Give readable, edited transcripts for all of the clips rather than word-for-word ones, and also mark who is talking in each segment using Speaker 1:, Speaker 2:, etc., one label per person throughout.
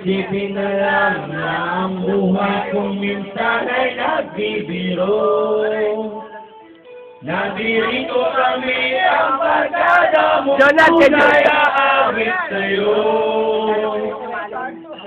Speaker 1: Isipin na lang na ang buhay kong minsan ay nagbibiro. Nandirito kami ang barkada mo ay aawit sa'yo.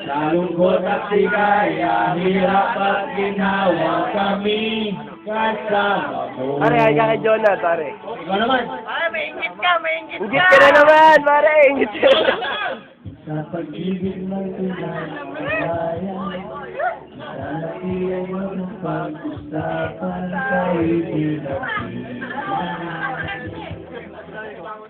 Speaker 1: Sa lungkot at sigaya, hirap at ginawa kami kasama mo.
Speaker 2: Pare, kaya kay Jonah, pare.
Speaker 1: Ikaw naman.
Speaker 3: Ay, may ingit ka, may ingit ka.
Speaker 2: Ingit ka na naman, pare. Ingit ka na.
Speaker 1: Sa pag-ibig ng pinagbayan, sa lakihan ng pag-usapan kaibigan.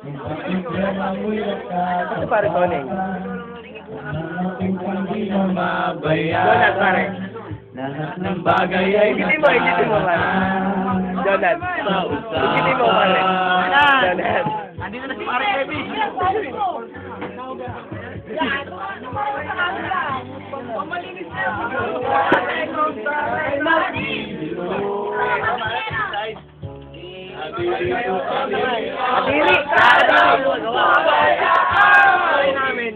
Speaker 1: Kung pakinggan amoy lakas
Speaker 2: Ito pare, Toneng.
Speaker 1: ang ating pandi na mabayan.
Speaker 2: Jonah, pare.
Speaker 1: Lahat ng bagay ay
Speaker 2: Ingiti mo, pare. Jonah. Ingiti mo, pare. Jonah.
Speaker 3: Andito na si Pare Kevin. Pamalinis na
Speaker 2: Adiri!
Speaker 3: namin.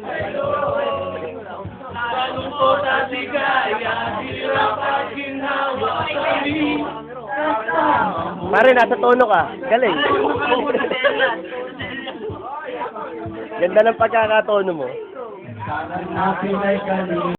Speaker 1: Lungkot at sigaya, hirap at ginawa kami kasama mo.
Speaker 2: Pare, nasa tono ka. Galing. Ganda ng pagkakatono mo.
Speaker 1: Sana natin ay kanina.